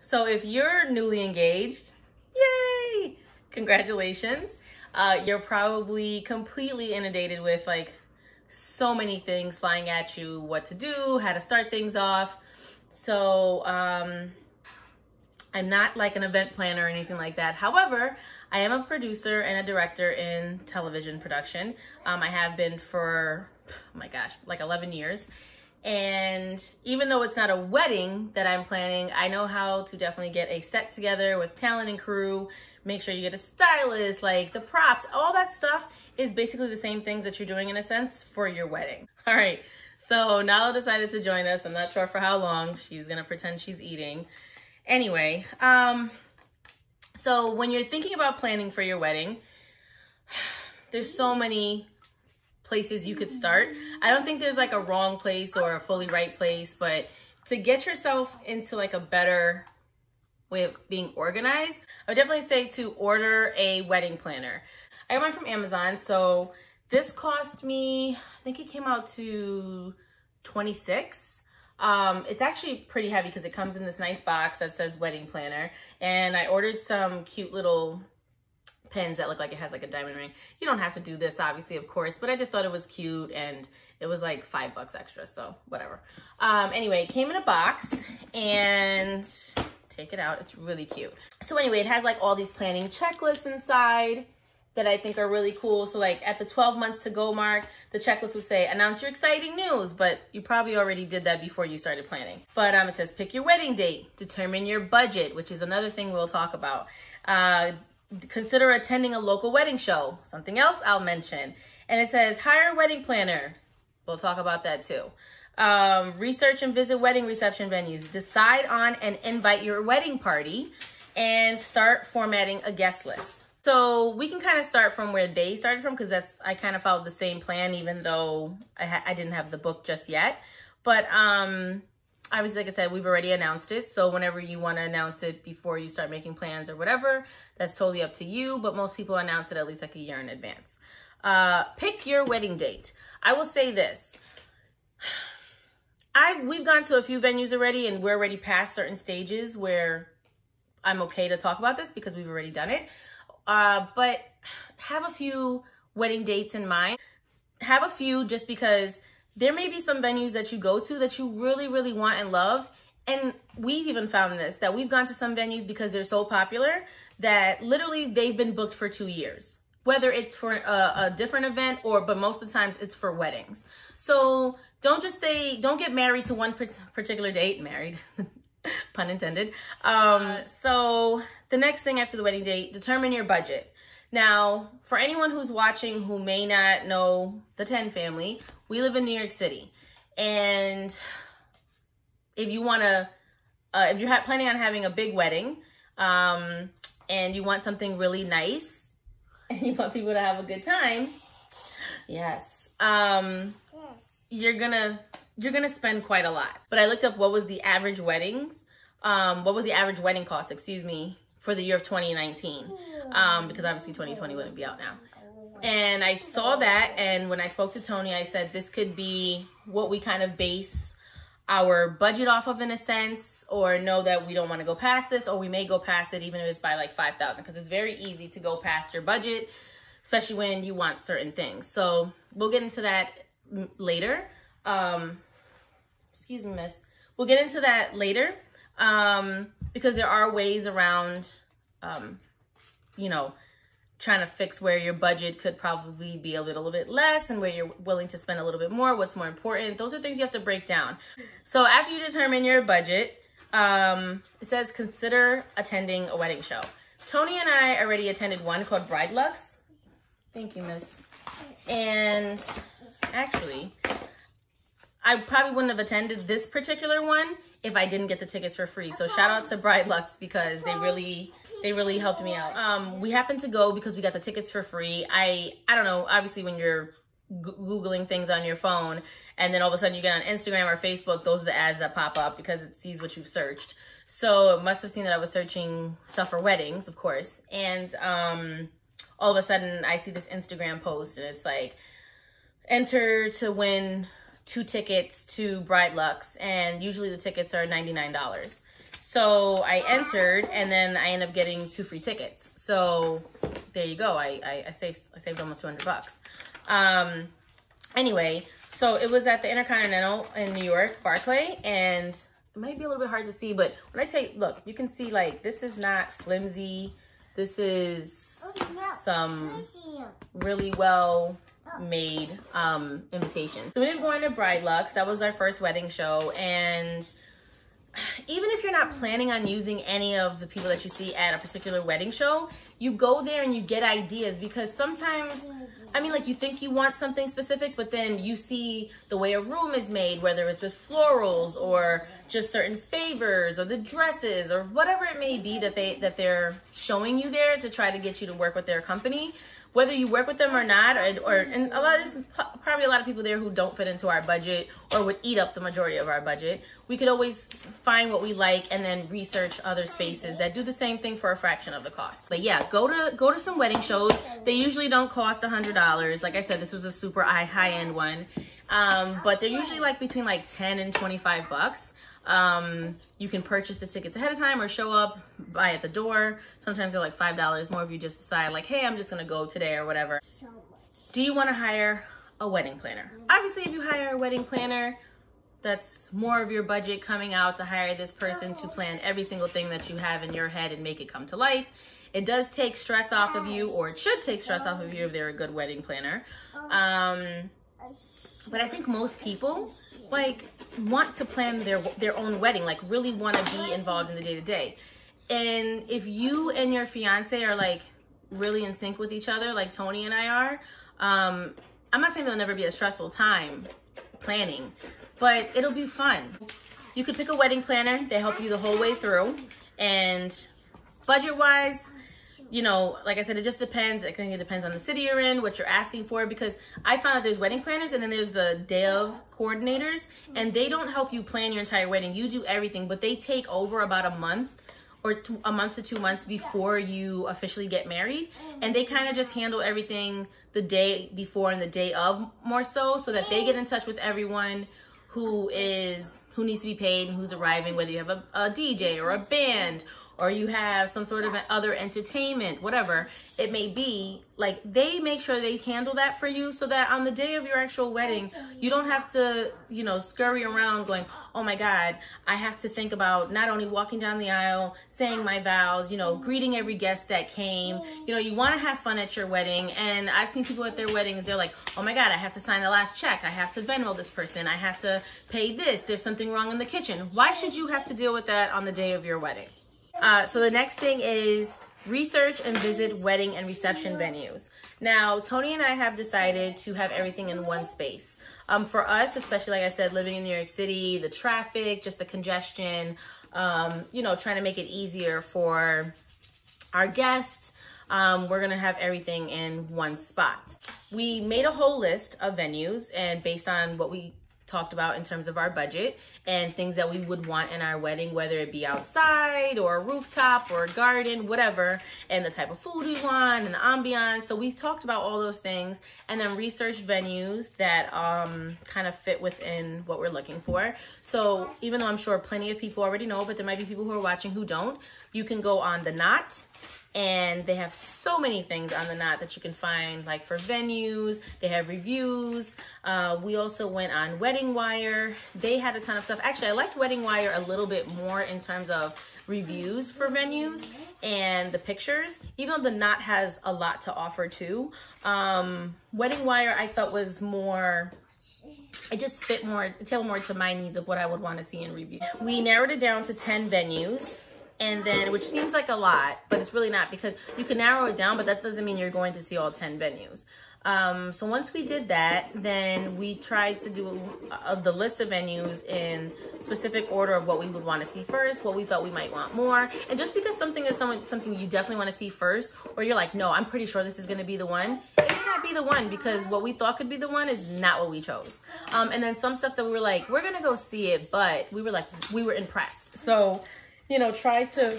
So if you're newly engaged, yay, congratulations. You're probably completely inundated with like so many things flying at you, what to do, how to start things off. So I'm not like an event planner or anything like that. However, I am a producer and a director in television production. I have been for, oh my gosh, like 11 years. And even though it's not a wedding that I'm planning, I know how to definitely get a set together with talent and crew, make sure you get a stylist, like the props, all that stuff is basically the same things that you're doing in a sense for your wedding. All right, so Nala decided to join us. I'm not sure for how long. She's gonna pretend she's eating. Anyway, so when you're thinking about planning for your wedding, there's so many places you could start. I don't think there's like a wrong place or a fully right place, but to get yourself into like a better way of being organized, I would definitely say to order a wedding planner. I got mine from Amazon, so this cost me, I think it came out to $26. It's actually pretty heavy because it comes in this nice box that says wedding planner, and I ordered some cute little pins that look like it has like a diamond ring. You don't have to do this, obviously, of course, but I just thought it was cute, and it was like $5 extra, so whatever. Anyway, it came in a box, and take it out. It's really cute. So anyway, it has like all these planning checklists inside that I think are really cool. So like at the 12 months to go mark, the checklist would say, announce your exciting news, but you probably already did that before you started planning. But it says, pick your wedding date, determine your budget, which is another thing we'll talk about. Consider attending a local wedding show, something else I'll mention. And it says, hire a wedding planner. We'll talk about that too. Research and visit wedding reception venues. Decide on and invite your wedding party, and start formatting a guest list. So we can kind of start from where they started from, because I kind of followed the same plan, even though I didn't have the book just yet. But obviously, like I said, we've already announced it. So whenever you want to announce it before you start making plans or whatever, that's totally up to you. But most people announce it at least like a year in advance. Pick your wedding date. I will say this. We've gone to a few venues already, and we're already past certain stages where I'm okay to talk about this because we've already done it. But have a few wedding dates in mind. Have a few just because there may be some venues that you go to that you really, really want and love. And we've even found this, that we've gone to some venues because they're so popular that literally they've been booked for 2 years. Whether it's for a different event but most of the times it's for weddings. So don't get married to one particular date, pun intended. So the next thing after the wedding date, determine your budget. Now, for anyone who's watching who may not know the Ten family, we live in New York City. And if you want to, if you're planning on having a big wedding, and you want something really nice, and you want people to have a good time, yes, you're gonna spend quite a lot. But I looked up what was the average wedding cost, excuse me, for the year of 2019, because obviously 2020 wouldn't be out now. And I saw that, and when I spoke to Tony, I said this could be what we kind of base our budget off of in a sense, or know that we don't want to go past this, or we may go past it even if it's by like $5,000, because it's very easy to go past your budget, especially when you want certain things. So we'll get into that later. Excuse me, miss. We'll get into that later, because there are ways around, you know, trying to fix where your budget could probably be a little bit less and where you're willing to spend a little bit more, what's more important. Those are things you have to break down. So after you determine your budget, it says consider attending a wedding show. Tony and I already attended one called Bride Lux. Thank you, miss. And actually, I probably wouldn't have attended this particular one if I didn't get the tickets for free. So shout out to Bride Lux, because they really helped me out. We happened to go because we got the tickets for free. I don't know, obviously when you're Googling things on your phone and then all of a sudden you get on Instagram or Facebook, those are the ads that pop up because it sees what you've searched. So it must have seen that I was searching stuff for weddings, of course. And all of a sudden I see this Instagram post and it's like, enter to win 2 tickets to Bride Lux, and usually the tickets are $99. So I entered, and then I ended up getting 2 free tickets. So there you go. I saved almost $200. Anyway, so it was at the Intercontinental in New York, Barclay, and it might be a little bit hard to see, but when I take, look, you can see like this is not flimsy. This is some really well made invitations. So we didn't go into Bride Lux. That was our first wedding show, and even if you're not planning on using any of the people that you see at a particular wedding show, you go there and you get ideas, because sometimes, I mean, like, you think you want something specific, but then you see the way a room is made, whether it's with florals or just certain favors or the dresses or whatever it may be that they're showing you there to try to get you to work with their company. Whether you work with them or not, and there's probably a lot of people there who don't fit into our budget or would eat up the majority of our budget. We could always find what we like and then research other spaces that do the same thing for a fraction of the cost. But yeah, go to some wedding shows. They usually don't cost $100. Like I said, this was a super high-end one, but they're usually like between like 10 and 25 bucks. You can purchase the tickets ahead of time or show up, buy at the door. Sometimes they're like $5 more if you just decide like, hey, I'm just gonna go today or whatever. Do you want to hire a wedding planner? Obviously, if you hire a wedding planner, that's more of your budget coming out to hire this person to plan every single thing that you have in your head and make it come to life. It does take stress off of you, or it should take stress off of you if they're a good wedding planner. But I think most people like want to plan their own wedding, like really want to be involved in the day-to-day. And if you and your fiance are like really in sync with each other, like Tony and I are, I'm not saying there'll never be a stressful time planning, but it'll be fun. You could pick a wedding planner. They help you the whole way through. And budget-wise, you know, like I said, it just depends. I think it depends on the city you're in, what you're asking for, because I found that there's wedding planners and then there's the day of coordinators, and they don't help you plan your entire wedding. You do everything, but they take over about a month or a month to 2 months before you officially get married. And they kind of just handle everything the day before and the day of more so that they get in touch with everyone who needs to be paid and who's arriving, whether you have a DJ or a band, or you have some sort of other entertainment, whatever it may be. Like, they make sure they handle that for you so that on the day of your actual wedding, you don't have to, you know, scurry around going, oh my God, I have to think about not only walking down the aisle, saying my vows, you know, greeting every guest that came. You know, you want to have fun at your wedding. And I've seen people at their weddings, they're like, oh my God, I have to sign the last check. I have to Venmo this person. I have to pay this. There's something wrong in the kitchen. Why should you have to deal with that on the day of your wedding? So the next thing is research and visit wedding and reception venues. Now, Tony and I have decided to have everything in one space. For us, especially, like I said, living in New York City, the traffic, just the congestion, you know, trying to make it easier for our guests, we're going to have everything in one spot. We made a whole list of venues, and based on what we talked about in terms of our budget and things that we would want in our wedding, whether it be outside or a rooftop or a garden, whatever, and the type of food we want and the ambiance. So we talked about all those things and then researched venues that kind of fit within what we're looking for. So even though I'm sure plenty of people already know, but there might be people who are watching who don't, you can go on The Knot. And they have so many things on The Knot that you can find, like for venues. They have reviews. We also went on Wedding Wire. They had a ton of stuff. Actually, I liked Wedding Wire a little bit more in terms of reviews for venues and the pictures, even though The Knot has a lot to offer too. Wedding Wire I felt was more, it just fit more, tailored more to my needs of what I would want to see in review. We narrowed it down to 10 venues. And then, which seems like a lot, but it's really not, because you can narrow it down, but that doesn't mean you're going to see all 10 venues. So once we did that, then we tried to do the list of venues in specific order of what we would want to see first, what we felt we might want more. And just because something is something you definitely want to see first, or you're like, no, I'm pretty sure this is going to be the one, it may not be the one, because what we thought could be the one is not what we chose. And then some stuff that we were like, we're going to go see it, but we were impressed. So, you know, try to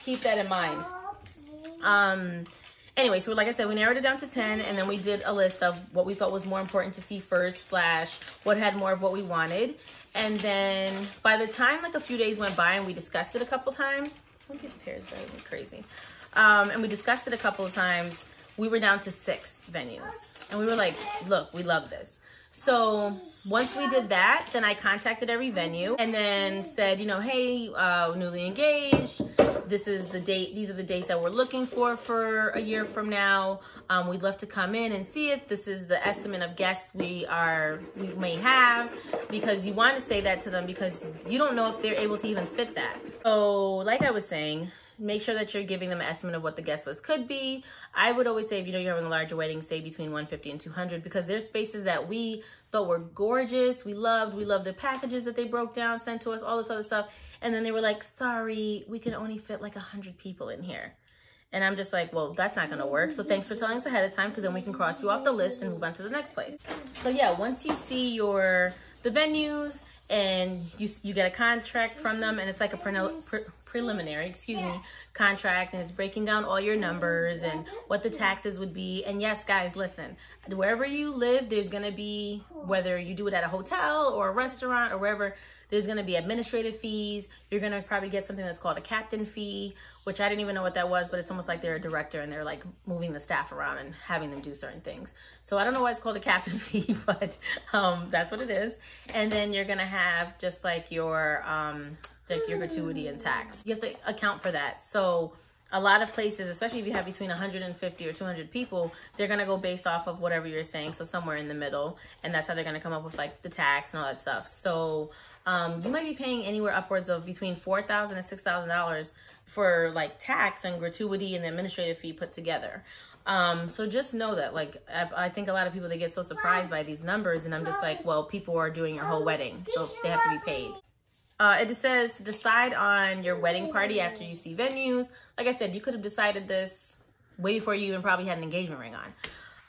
keep that in mind. Anyway, so like I said, we narrowed it down to 10, and then we did a list of what we felt was more important to see first, / what had more of what we wanted. And then by the time like a few days went by and we discussed it a couple times, some of these hair is driving me crazy. And we discussed it a couple of times, we were down to 6 venues. And we were like, look, we love this. So once we did that, then I contacted every venue and then said, you know, hey, newly engaged, this is the date, these are the dates that we're looking for a year from now. We'd love to come in and see it. This is the estimate of guests we may have, because you want to say that to them because you don't know if they're able to even fit that. So like I was saying, make sure that you're giving them an estimate of what the guest list could be. I would always say, if you know you're having a larger wedding, say between 150 and 200, because there's spaces that we thought were gorgeous. We loved the packages that they broke down, sent to us, all this other stuff. And then they were like, sorry, we can only fit like 100 people in here. And I'm just like, well, that's not gonna work. So thanks for telling us ahead of time, because then we can cross you off the list and move on to the next place. So yeah, once you see the venues and you get a contract from them, and it's like a preliminary, contract, and it's breaking down all your numbers and what the taxes would be. And yes, guys, listen, wherever you live, there's gonna be, whether you do it at a hotel or a restaurant or wherever, there's gonna be administrative fees. You're gonna probably get something that's called a captain fee, which I didn't even know what that was, but it's almost like they're a director and they're like moving the staff around and having them do certain things. So I don't know why it's called a captain fee, but that's what it is. And then you're gonna have just like your gratuity and tax. You have to account for that. So a lot of places, especially if you have between 150 or 200 people, they're gonna go based off of whatever you're saying, so somewhere in the middle, and that's how they're gonna come up with like the tax and all that stuff. So you might be paying anywhere upwards of between $4,000 and $6,000 for like tax and gratuity and the administrative fee put together. So just know that, like, I think a lot of people, they get so surprised by these numbers, and I'm just like, well, people are doing your whole wedding, so they have to be paid. It just says decide on your wedding party after you see venues. Like I said, you could have decided this way before you even probably had an engagement ring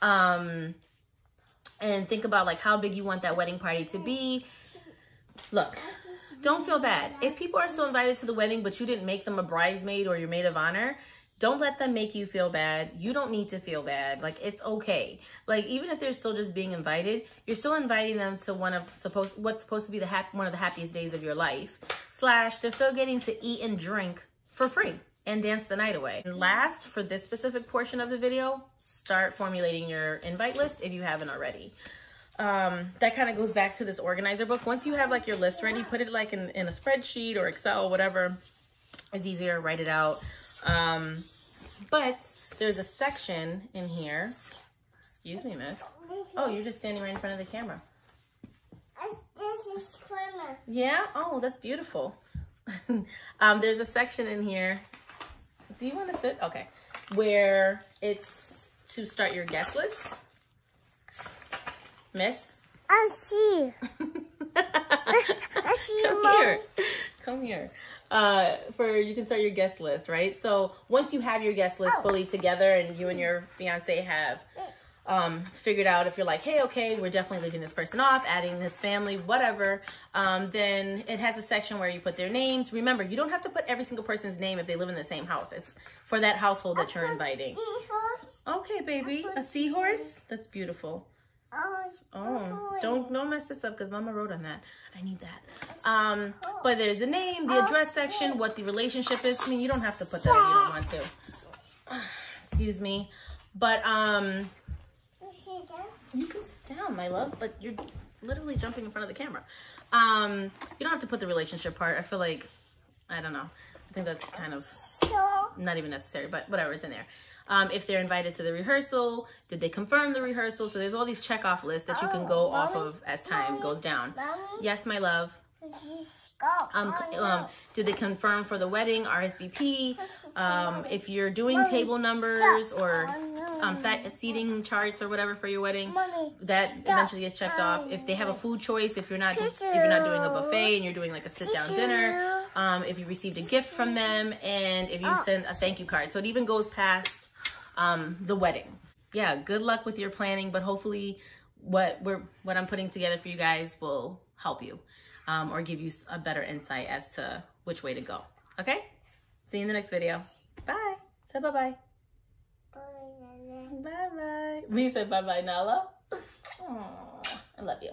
on. And think about like how big you want that wedding party to be. Look, don't feel bad. If people are still invited to the wedding, but you didn't make them a bridesmaid or your maid of honor, don't let them make you feel bad. You don't need to feel bad. Like, it's okay. Like, even if they're still just being invited, you're still inviting them to what's supposed to be one of the happiest days of your life. / they're still getting to eat and drink for free and dance the night away. And last, for this specific portion of the video, start formulating your invite list if you haven't already. That kind of goes back to this organizer book. Once you have like your list ready, put it like in a spreadsheet or Excel, whatever is easier, write it out. But there's a section in here. Excuse me, miss. Oh, you're just standing right in front of the camera. This is Clement. Yeah? Oh, that's beautiful. There's a section in here. Do you want to sit? Okay. Where it's to start your guest list. Miss? I see. I see you, Mom. Here. Come here. You can start your guest list, right? So once you have your guest list fully together and you and your fiance have figured out, if you're like, hey, okay, we're definitely leaving this person off, adding this family, whatever, then it has a section where you put their names. Remember, you don't have to put every single person's name if they live in the same house. It's for that household that you're inviting. Seahorse. Okay, baby. A seahorse? That's beautiful. Oh, don't mess this up, because Mama wrote on that. I need that. But there's the name, the address section, what the relationship is. I mean, you don't have to put that if you don't want to. Excuse me. But you can sit down, my love, but you're literally jumping in front of the camera. You don't have to put the relationship part. I feel like, I don't know. I think that's kind of not even necessary, but whatever, it's in there. If they're invited to the rehearsal, did they confirm the rehearsal? So there's all these check-off lists that you can go off of as time goes down. Yes, my love. Did they confirm for the wedding, RSVP? If you're doing table numbers or seating charts or whatever for your wedding, that eventually gets checked off. If they have a food choice, if you're not doing a buffet and you're doing like a sit-down dinner, if you received a gift from them, and if you send a thank you card. So it even goes past the wedding. Yeah, good luck with your planning, but hopefully what I'm putting together for you guys will help you or give you a better insight as to which way to go. Okay? See you in the next video. Bye. Say bye-bye. Bye. bye. We said bye-bye, Nala. Aw, I love you.